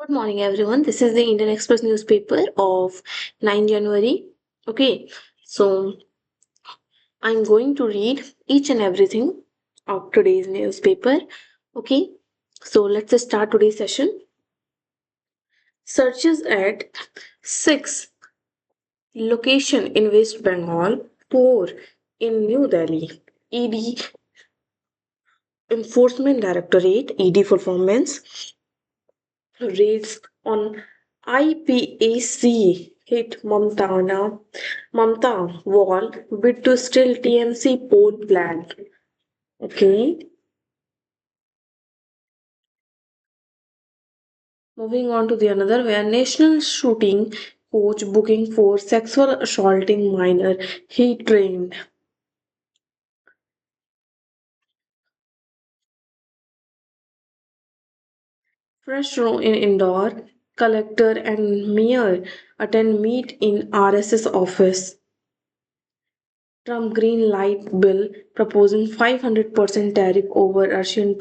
Good morning, everyone. This is the Indian Express newspaper of 9 January. Okay, so I'm going to read each and everything of today's newspaper. Okay, so let's start today's session. Searches at 6 location in West Bengal, 4 in New Delhi. ED Enforcement Directorate, ED performance raids on IPAC hit Mamta wall bid to still TMC poll plan. Okay. Moving on to the another where national shooting coach booking for sexual assaulting minor he trained. Fresh row in Indore, collector and mayor attend meet in RSS office. Trump green light bill proposing 500% tariff over Russian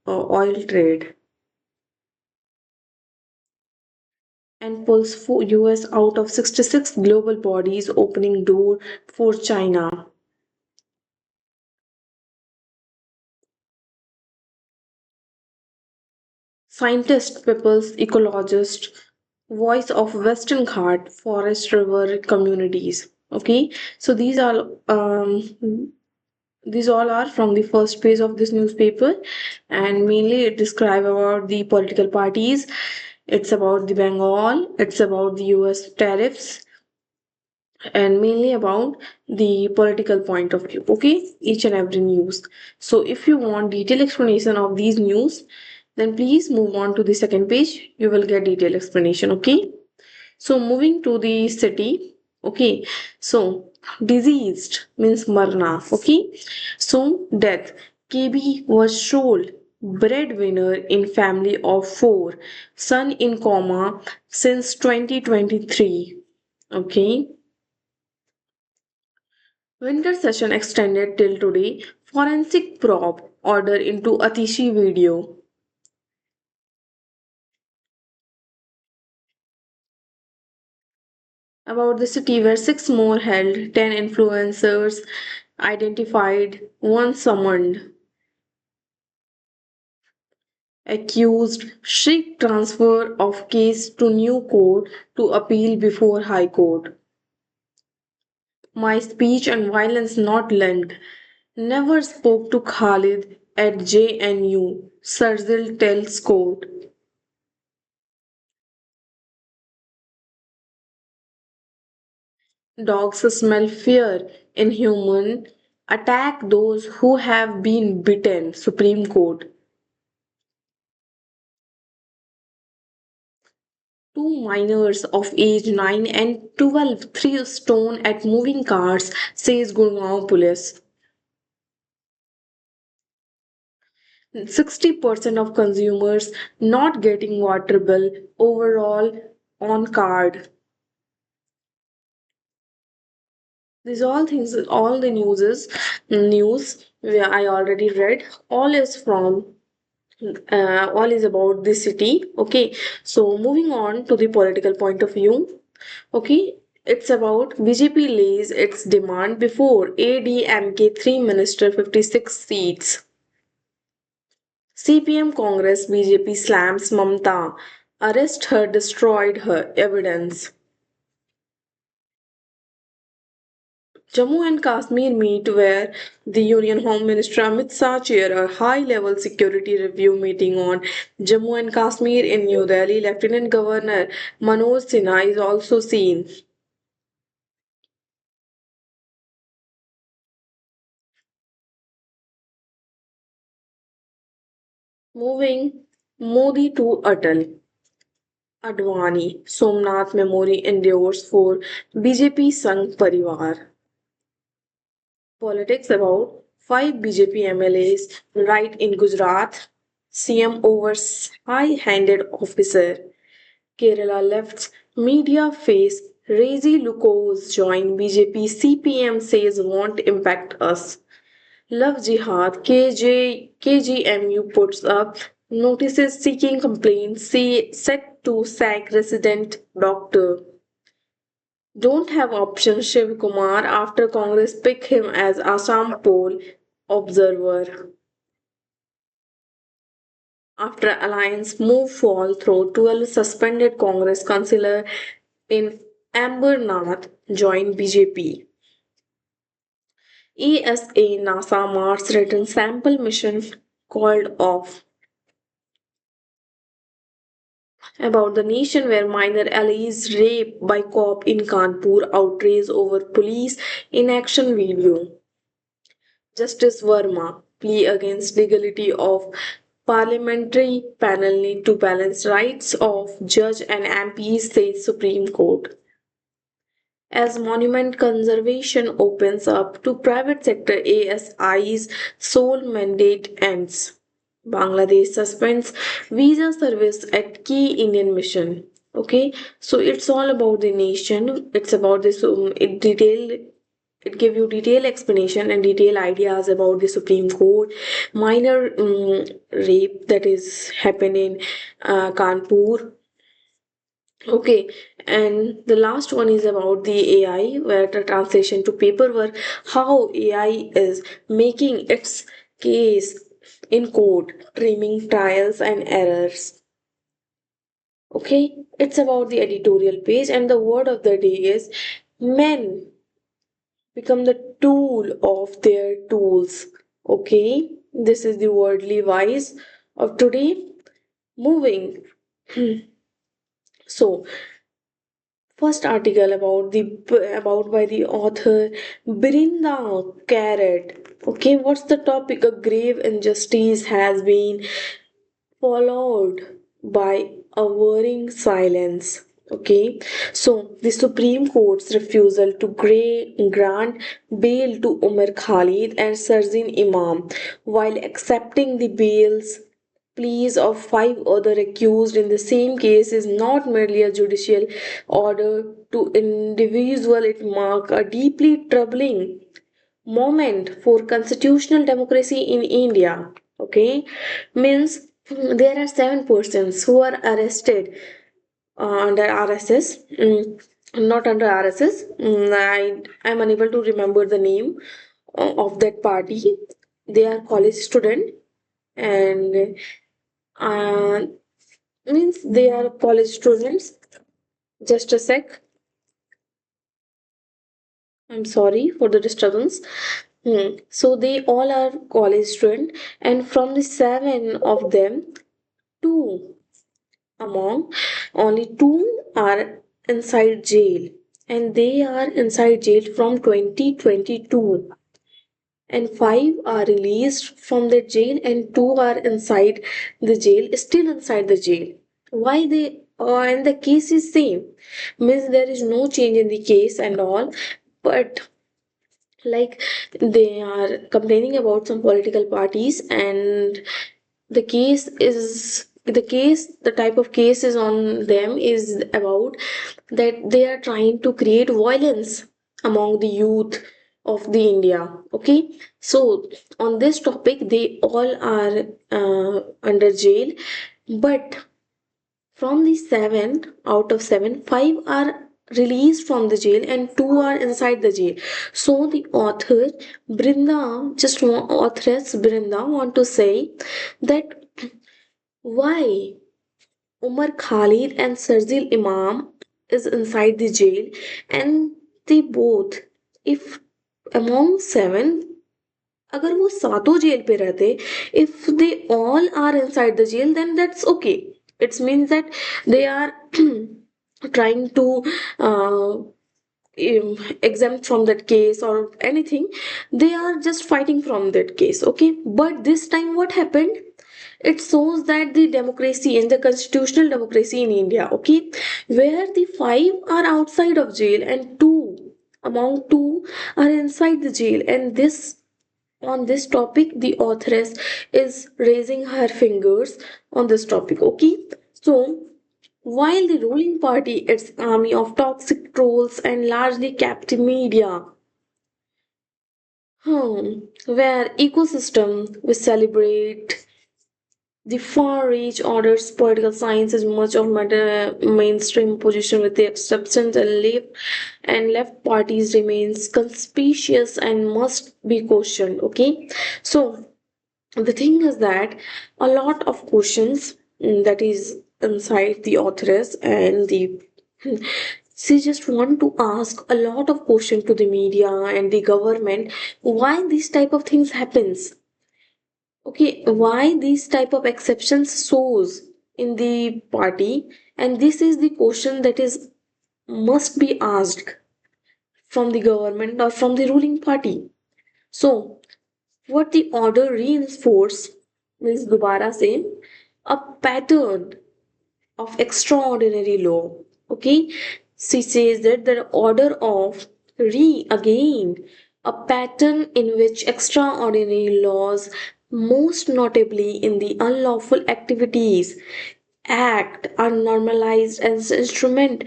oil trade and pulls US out of 66 global bodies opening door for China. Scientist, people's ecologist, voice of Western Ghat forest river communities. Okay, so these all are from the first page of this newspaper, and mainly it describe about the political parties. It's about the Bengal. It's about the U.S. tariffs, and mainly about the political point of view. Okay, each and every news. So if you want detailed explanation of these news, then please move on to the second page. You will get detailed explanation. Okay. So moving to the city. Okay. So diseased means marna. Okay. So death. KB was sole breadwinner in family of four. Son in coma since 2023. Okay. Winter session extended till today. Forensic probe order into Atishi video. About the city where six more held, 10 influencers identified, one summoned. Accused strict transfer of case to new court to appeal before High Court. My speech and violence not linked. Never spoke to Khalid at JNU. Sarzil tells court. Dogs smell fear in human. Attack those who have been bitten. Supreme Court. Two minors of age 9 and 12 threw stone at moving cars, says Gurgaon police. 60% of consumers not getting water bill overall on card. These all things, all the news where I already read. All is about the city. Okay, so moving on to the political point of view. Okay, it's about BJP lays its demand before ADMK 3 minister 56 seats. CPM Congress BJP slams Mamta. Arrest her, destroyed her evidence. Jammu and Kashmir meet where the Union Home Minister Amit Shah chair a high-level security review meeting on Jammu and Kashmir in New Delhi. Lieutenant Governor Manoj Sinha is also seen. Moving Modi to Atal. Advani Somnath Memory endures for BJP Sangh Parivar. Politics about five BJP MLAs right in Gujarat. CM overs high-handed officer. Kerala left's media face Rezi Lukos join BJP. CPM says won't impact us. Love Jihad KGMU puts up notices seeking complaints set to sack resident doctor. Don't have option Shiv Kumar after Congress pick him as Assam poll observer. After Alliance move fall through 12 suspended Congress councillor in Ambernath joined BJP. ESA NASA Mars return sample mission called off. About the nation where minor allies rape by cop in Kanpur, outrage over police inaction video. Justice Verma plea against legality of parliamentary panel need to balance rights of judge and MPs, says Supreme Court. As monument conservation opens up to private sector, ASI's sole mandate ends. Bangladesh suspends visa service at key Indian mission. Okay, so it's all about the nation. It's about this it give you detailed explanation and detailed ideas about the Supreme Court minor rape that is happened in Kanpur. Okay, and the last one is about the AI, where the translation to paperwork, how AI is making its case in court, trimming trials and errors. Okay, it's about the editorial page, and the word of the day is men become the tool of their tools. Okay, this is the worldly wise of today. Moving. So, first article about by the author Brinda Carrot. Okay, what's the topic? A grave injustice has been followed by a worrying silence. Okay, so the Supreme Court's refusal to grant bail to Umar Khalid and Sarzin Imam while accepting the bails pleas of five other accused in the same case is not merely a judicial order to individual, it marks a deeply troubling moment for constitutional democracy in India. Okay, means there are seven persons who are arrested under RSS. Not under RSS. I am unable to remember the name of that party. They are college student and uh, means they are college students. Just a sec. I'm sorry for the disturbance. So they all are college students, and from the seven of them, two among only two are inside jail, and they are inside jail from 2022. And five are released from the jail, and two are inside the jail, still inside the jail. Why they? And the case is same, means there is no change in the case and all, but like they are complaining about some political parties, and the type of case is on them is about that they are trying to create violence among the youth of the India. Okay, so on this topic they all are under jail, but from the seven out of seven, five are released from the jail and two are inside the jail. So the authoress Brinda want to say that why Umar Khalid and Sarzil Imam is inside the jail, and they both, if among seven, अगर वो सातों jail पे रहते, if they all are inside the jail, then that's okay. It means that they are trying to uh, exempt from that case or anything. They are just fighting from that case. Okay, but this time what happened? It shows that the democracy and the constitutional democracy in India, okay, where the five are outside of jail and two are inside the jail, and this on this topic the authoress is raising her fingers on this topic. Okay, so while the ruling party its army of toxic trolls and largely captive media, where ecosystem we celebrate The far-reach orders political science is much of mainstream position with the exceptions and left parties remains conspicuous and must be cautioned. Okay, so the thing is that a lot of questions that is inside the authoress and the she just want to ask a lot of questions to the media and the government why these type of things happens. Okay, why these type of exceptions shows in the party, and this is the question that is must be asked from the government or from the ruling party. So what the order reinforce means dobara say a pattern of extraordinary law. Okay, she says that the order of re again a pattern in which extraordinary laws, most notably in the unlawful activities act, are normalized as instrument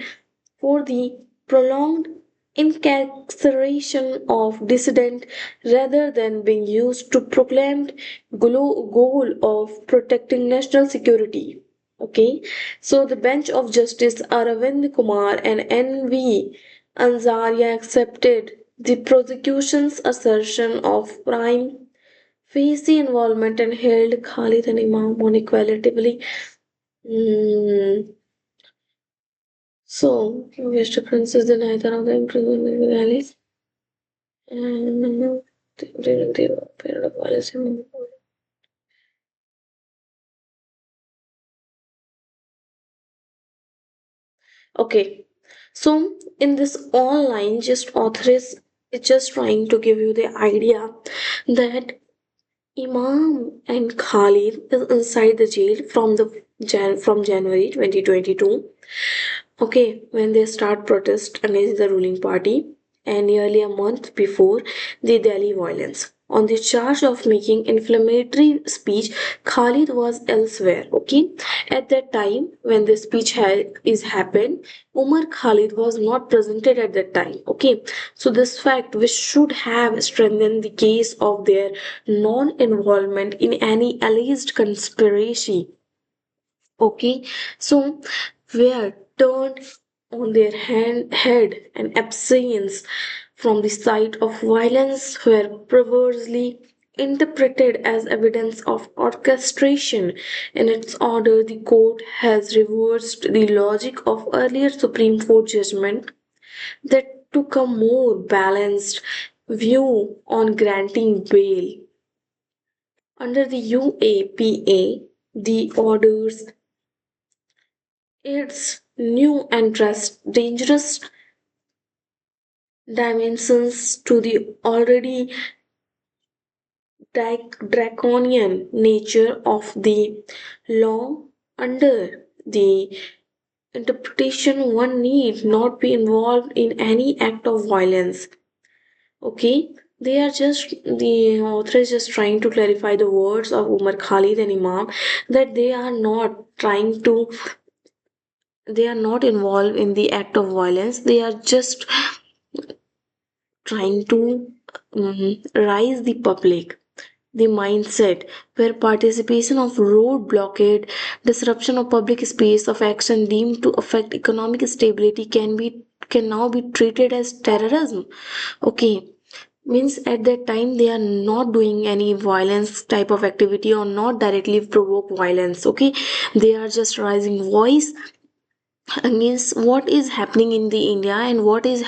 for the prolonged incarceration of dissident rather than being used to proclaimed goal of protecting national security. Okay, so the bench of Justice Aravind Kumar and N.V. Ansaria accepted the prosecution's assertion of prime facie involvement and held Khalid and Imam on equality. Hmm. So, which differences the neither of the imprisonment rallies and during the period of policy. Okay, so in this online, just author is just trying to give you the idea that Imam and Khalid is inside the jail from the from January 2022. Okay, when they start protest against the ruling party, and nearly a month before the Delhi violence. On the charge of making inflammatory speech, Khalid was elsewhere. Okay, at that time when the speech is happened, Umar Khalid was not presented at that time. Okay, so this fact which should have strengthened the case of their non-involvement in any alleged conspiracy. Okay, so were turned on their head and absence from the site of violence were perversely interpreted as evidence of orchestration. In its order, the court has reversed the logic of earlier Supreme Court judgment that took a more balanced view on granting bail. Under the UAPA, the orders its new and dangerous dimensions to the already draconian nature of the law. Under the interpretation, one need not be involved in any act of violence. Okay, they are just the author is just trying to clarify the words of Umar Khalid and Imam that they are not involved in the act of violence. They are just trying to rise the public the mindset where participation of road blockade, disruption of public space of action deemed to affect economic stability can now be treated as terrorism. Okay, means at that time they are not doing any violence type of activity or not directly provoke violence. Okay, they are just rising voice against what is happening in the India and what is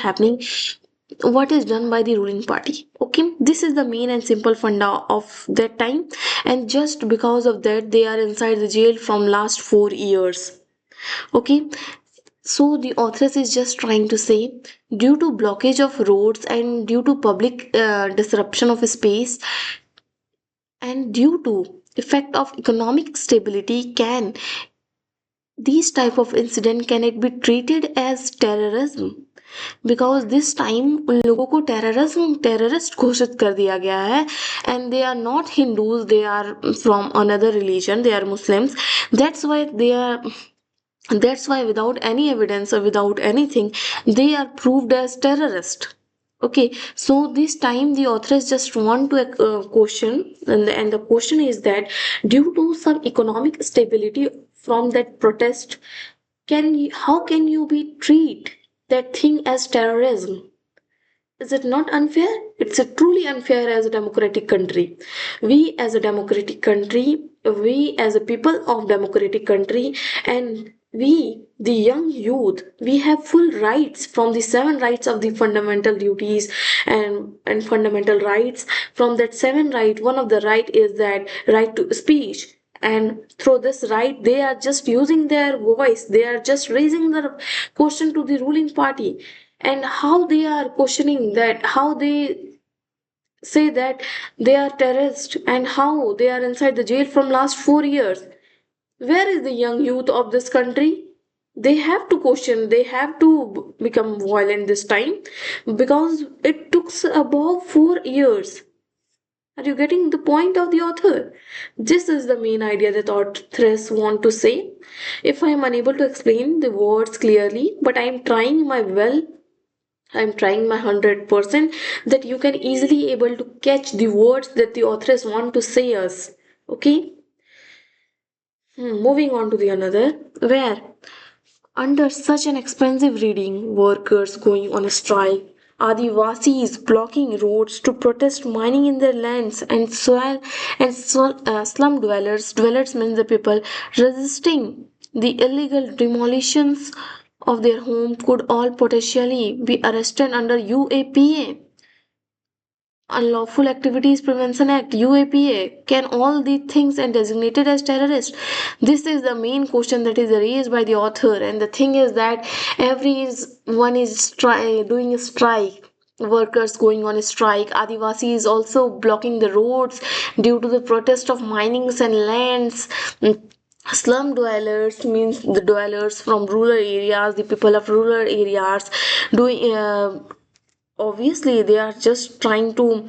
done by the ruling party. Okay, this is the main and simple funda of that time, and just because of that they are inside the jail from last 4 years. Okay, so the authoress is just trying to say due to blockage of roads and due to public disruption of space and due to effect of economic stability, can these type of incident can it be treated as terrorism, because this time उन लोगों को terrorist घोषित कर दिया गया है and they are not Hindus they are from another religion they are Muslims that's why they are that's why without any evidence or without anything they are proved as terrorist. Okay, so this time the authors just want to question, and the question is that due to some economic stability from that protest, how can you be treat that thing as terrorism? Is it not unfair? It's a truly unfair as a democratic country. We as a democratic country, we as a people of democratic country, and we, the young youth, we have full rights from the seven rights of the fundamental duties and fundamental rights. From that seven right, one of the right is that right to speech, and through this right they are just using their voice, they are just raising the question to the ruling party, and how they are questioning that, how they say that they are terrorists and how they are inside the jail from last 4 years. Where is the young youth of this country? They have to question, they have to become violent this time, because it took above 4 years. Are you getting the point of the author? This is the main idea that authors want to say. If I am unable to explain the words clearly, but I am trying my well, I'm trying my 100% that you can easily able to catch the words that the authors want to say us. Okay? Moving on to the another, where under such an expensive reading, workers going on a strike, Adivasis blocking roads to protest mining in their lands, and slum dwellers means the people resisting the illegal demolitions of their home could all potentially be arrested under UAPA. Unlawful Activities Prevention Act, UAPA, can all these things and designated as terrorist? This is the main question that is raised by the author, and the thing is that everyone is doing a strike. Workers going on a strike. Adivasi is also blocking the roads due to the protest of minings and lands. Slum dwellers means the dwellers from rural areas, the people of rural areas doing obviously they are just trying to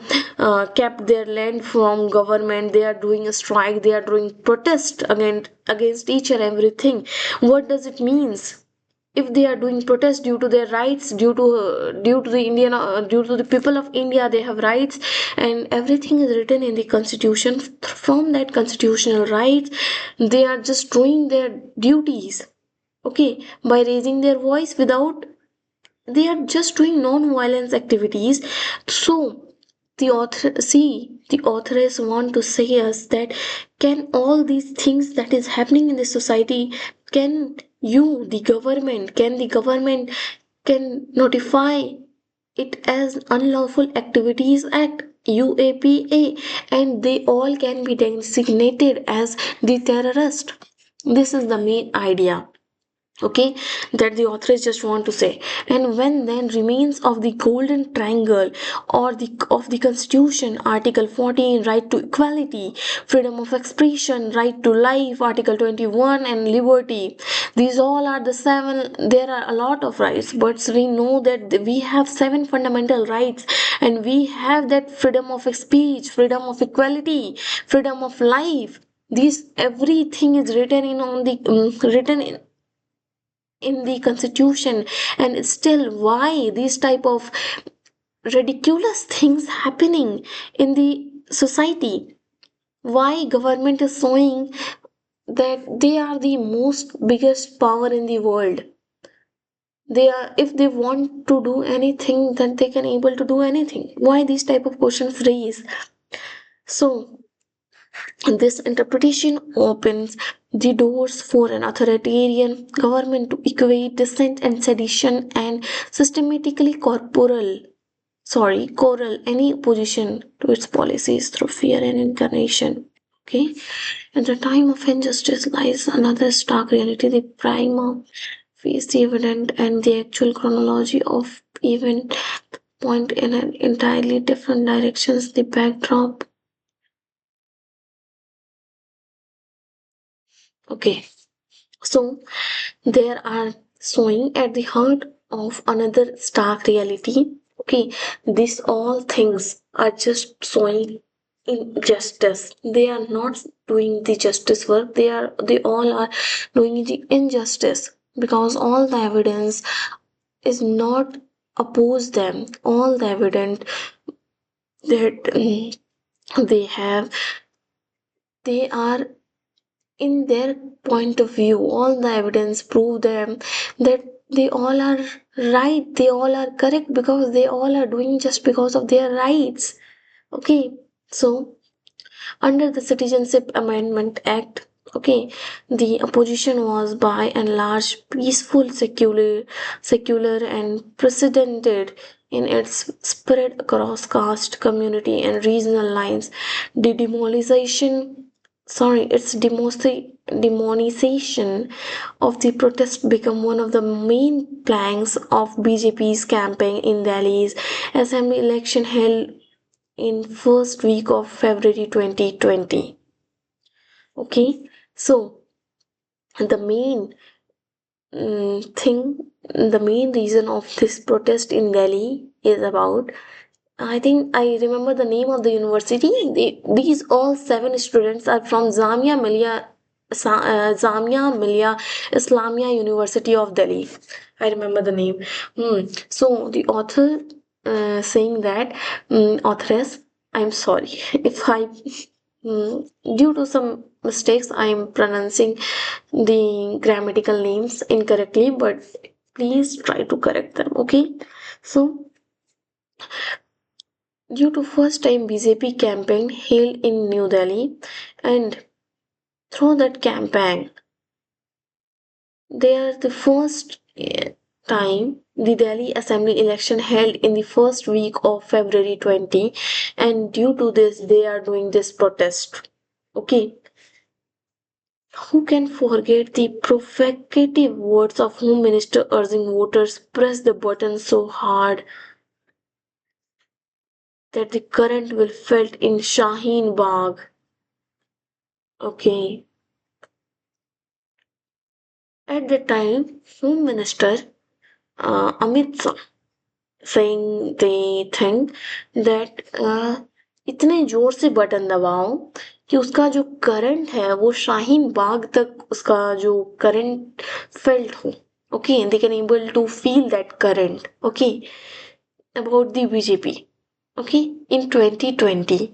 keep their land from government. They are doing a strike, they are doing protest against each and everything. What does it means? If they are doing protest due to their rights, due to the people of India, they have rights, and everything is written in the constitution. From that constitutional rights, they are just doing their duties, okay, by raising their voice without, they are just doing non-violence activities. So the authors want to say us that, can all these things that is happening in the society, can the government can notify it as unlawful activities act, UAPA, and they all can be designated as the terrorist. This is the main idea, okay, that the authors just want to say. And when then remains of the golden triangle or the of the constitution, article 14, right to equality, freedom of expression, right to life, article 21, and liberty, these all are the seven. There are a lot of rights, but we know that we have seven fundamental rights, and we have that freedom of speech, freedom of equality, freedom of life. These everything is written in on the written in the constitution. And still, why these type of ridiculous things happening in the society? Why government is showing that they are the most biggest power in the world? They are, if they want to do anything, then they can able to do anything. Why these type of questions raise? So this interpretation opens the doors for an authoritarian government to equate dissent and sedition and systematically corral any opposition to its policies through fear and incarnation. Okay, at the time of injustice lies another stark reality. The primer face the evident and the actual chronology of event point in an entirely different directions. The backdrop. Okay, so there are showing at the heart of another stark reality. Okay, these all things are just showing injustice. They are not doing the justice work. They all are doing the injustice, because all the evidence is not oppose them. All the evidence that they are in their point of view, all the evidence prove them that they all are right, they all are correct, because they all are doing just because of their rights. Okay, so under the Citizenship Amendment Act, okay, the opposition was by and large peaceful, secular and precedented in its spread across caste, community and regional lines. The demonization of the protest became one of the main planks of BJP's campaign in Delhi's assembly election held in first week of February 2020. Okay, so the main the main reason of this protest in Delhi is about, I think I remember the name of the university. These all seven students are from Zamia Millia Islamia University of Delhi. I remember the name. So the author saying that, authoress, I'm sorry if I, due to some mistakes, I'm pronouncing the grammatical names incorrectly, but please try to correct them. Okay, so due to first time BJP campaign held in New Delhi, and through that campaign they are the first time the Delhi Assembly election held in the first week of February 20, and due to this they are doing this protest. Okay, who can forget the provocative words of Home Minister urging voters press the button so hard that the current will felt in Shaheen Bagh. Okay, at the time, Home Minister Amit Shah saying the thing that इतने जोर से button दबाओ कि उसका जो current है वो शाहीन बाग तक उसका जो करंट फेल्ट हो. Okay, they can able to feel that current. Okay, about the BJP. Okay, in 2020, I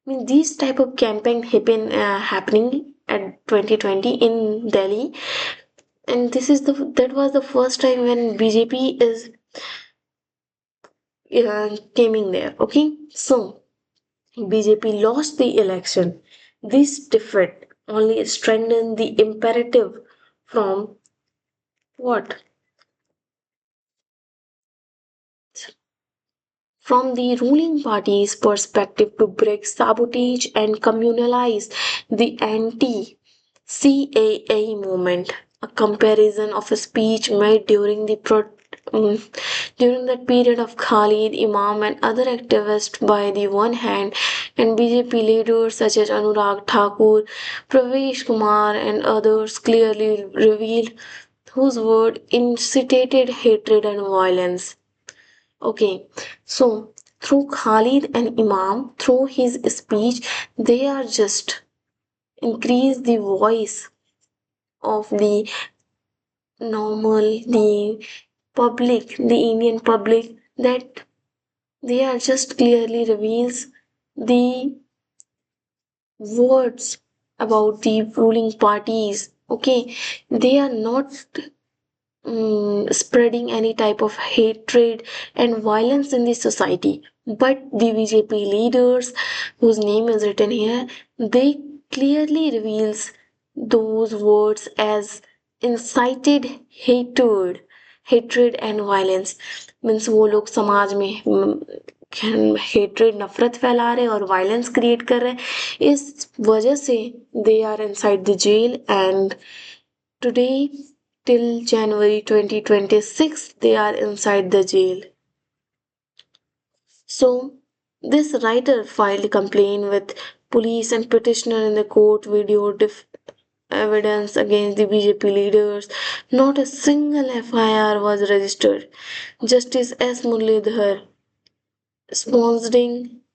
mean these type of campaign happening at 2020 in Delhi, and this is the that was the first time when BJP is coming there. Okay, so BJP lost the election. This defeat only strengthened the imperative from what? From the ruling party's perspective to break, sabotage, and communalize the anti CAA movement. A comparison of a speech made um, during that period of Khalid Imam and other activists by the one hand, and BJP leaders such as Anurag Thakur, Pravesh Kumar, and others clearly revealed whose word incitated hatred and violence. Okay, so through Khalid and Imam, through his speech, they are just increase the voice of the normal, the public, the Indian public, that they are just clearly reveals the words about the ruling parties. Okay, they are not spreading any type of hatred and violence in the society. But the BJP leaders, whose name is written here, they clearly reveals those words as incited hatred and violence. Means वो लोग समाज में hatred नफरत फैला रहे और violence create कर रहे हैं. इस वजह से they are inside the jail, and today till January 2026 they are inside the jail. So this writer filed a complaint with police and petitioner in the court. Video evidence against the BJP leaders. Not a single FIR was registered. Justice S. Muralidhar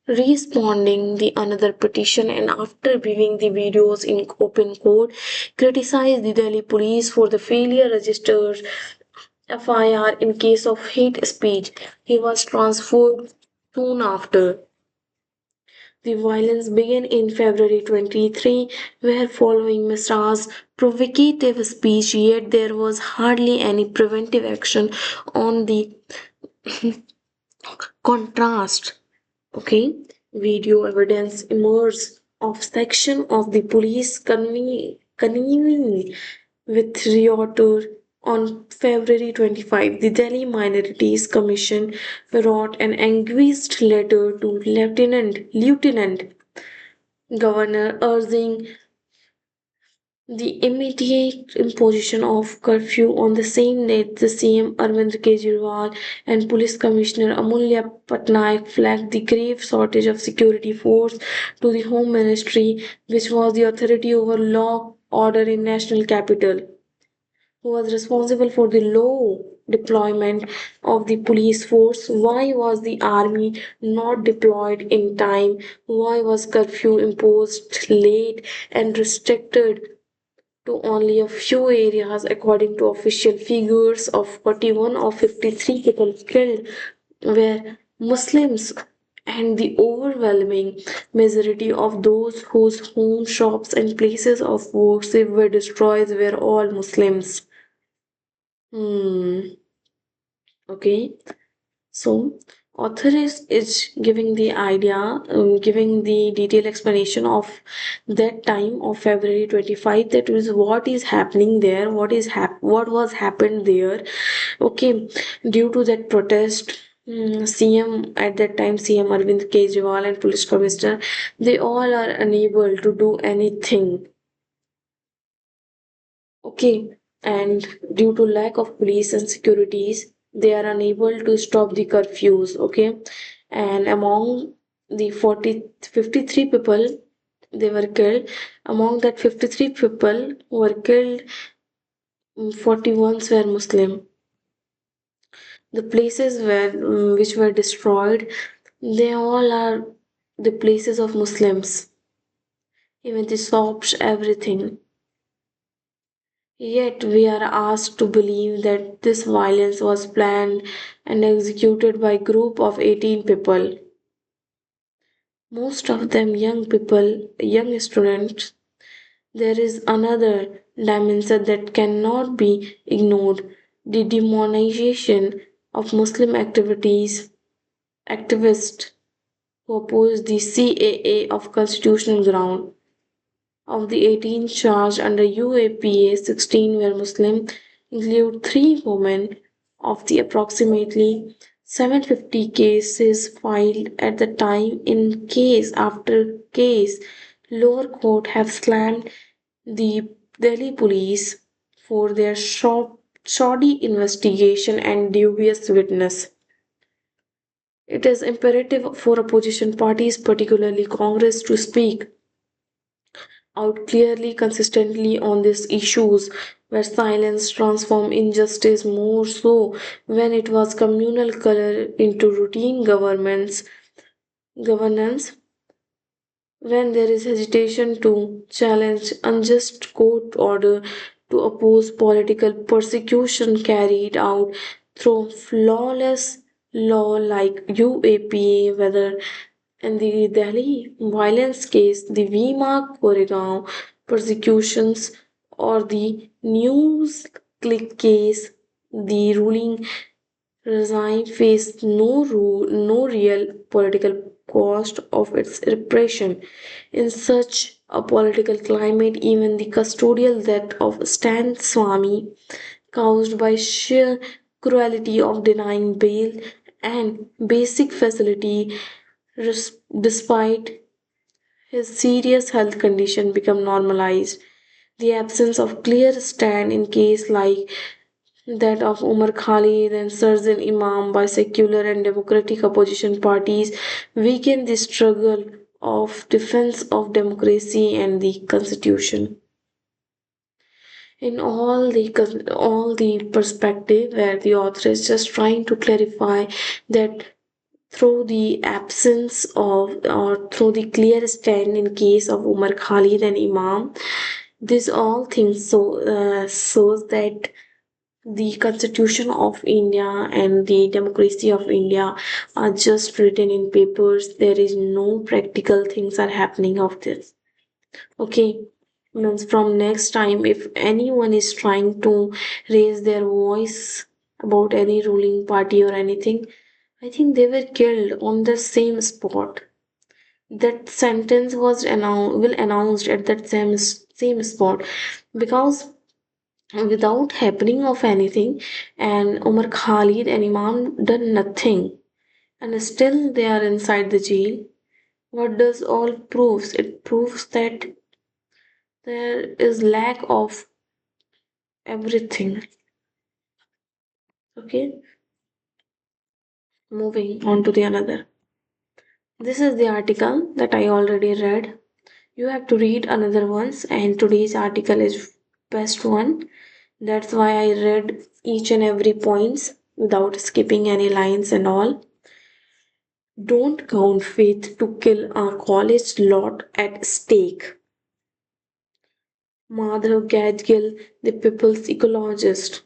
responding the another petition, and after viewing the videos in open court, criticized the Delhi police for the failure registers FIR in case of hate speech. He was transferred soon after. The violence began in February 23, where following Misra's provocative speech, yet there was hardly any preventive action on the contrast. Okay, video evidence emerged of section of the police convening with Reuters on February 25. The Delhi Minorities Commission wrote an anguished letter to Lieutenant Governor urging the immediate imposition of curfew. On the same day, the CM Arvind Kejriwal and Police Commissioner Amulya Patnaik flagged the grave shortage of security force to the Home Ministry, which was the authority over law order in national capital, who was responsible for the low deployment of the police force. Why was the army not deployed in time? Why was curfew imposed late and restricted to only a few areas? According to official figures, of 41 of 53 people killed were Muslims, and the overwhelming majority of those whose homes, shops, and places of worship were destroyed were all Muslims. Hmm. Okay. So, author is giving the idea, giving the detailed explanation of that time of February 25. That is what is happening there, what was happened there. Okay, due to that protest, CM at that time, CM Arvind Kejriwal and Police Commissioner, they all are unable to do anything. Okay, and due to lack of police and securities, they are unable to stop the curfews. Okay, and among the 53 people they were killed. Among that 53 people who were killed, 41 were Muslim. The places which were destroyed, they all are the places of Muslims. Even the shops, everything. Yet we are asked to believe that this violence was planned and executed by a group of 18 people, most of them young people, young students. There is another dimension that cannot be ignored: the demonization of Muslim activists who oppose the CAA of constitutional ground. Of the 18 charged under UAPA, 16 were Muslim, include 3 women. Of the approximately 750 cases filed at the time, in case after case, lower court have slammed the Delhi police for their shoddy investigation and dubious witness. It is imperative for opposition parties, particularly Congress, to speak out clearly, consistently on these issues, where silence transformed injustice more so when it was communal color into routine governance, when there is hesitation to challenge unjust court order, to oppose political persecution carried out through flawless law like UAPA, whether in the Delhi violence case, the Vima Koregaon persecutions, or the News Click case, the ruling regime faced no real political cost of its repression. In such a political climate, even the custodial death of Stan Swami, caused by sheer cruelty of denying bail and basic facility despite his serious health condition, become normalized. The absence of clear stand in case like that of Umar Khalid and Sarzan Imam by secular and democratic opposition parties weakened the struggle of defense of democracy and the constitution. In all the perspective where the author is just trying to clarify that through the absence of or through the clear stand in case of Umar Khalid and Imam, this all things shows that The Constitution of India and the democracy of India are just written in papers. There is no practical things are happening of this. Okay. Means from next time, if anyone is trying to raise their voice about any ruling party or anything, I think they were killed on the same spot. That sentence was announced at that same spot, because without happening of anything, and Umar Khalid and Imam done nothing, and still they are inside the jail. What does all proves? It proves that there is lack of everything. Okay, moving on to the another. This is the article that I already read. You have to read another ones, and today's article is best one. That's why I read each and every points without skipping any lines and all. Don't count faith to kill a college lot at stake. Madhav Gadgil, the people's ecologist.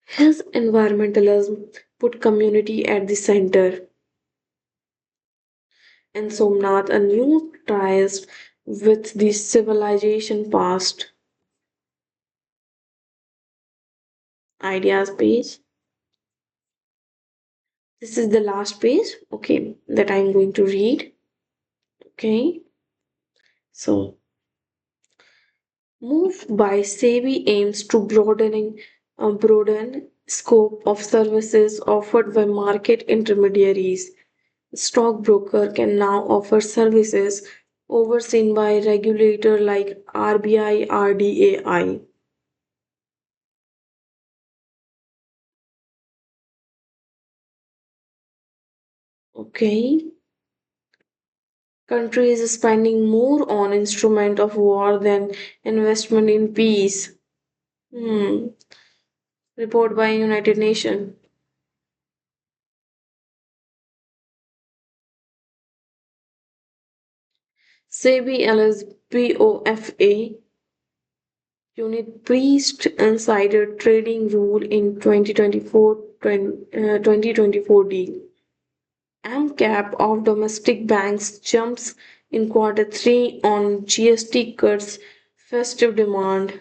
His environmentalism put community at the center. And Somnath, a new tries with the civilization past. Ideas page. This is the last page, okay, that I'm going to read. Okay, so move by SEBI aims to broaden scope of services offered by market intermediaries. Stockbroker can now offer services overseen by regulator like RBI, RDAI. Okay, country is spending more on instrument of war than investment in peace. Hmm. Report by United Nations. SEBI LSBOFA unit breached insider trading rule in 2024 deal. MCAP of domestic banks jumps in quarter 3 on GST cuts, festive demand.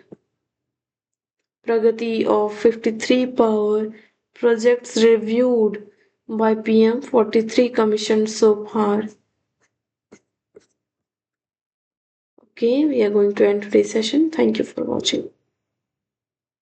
Pragati of 53 power projects reviewed by PM 43 commission so far. Okay, we are going to end today's session. Thank you for watching.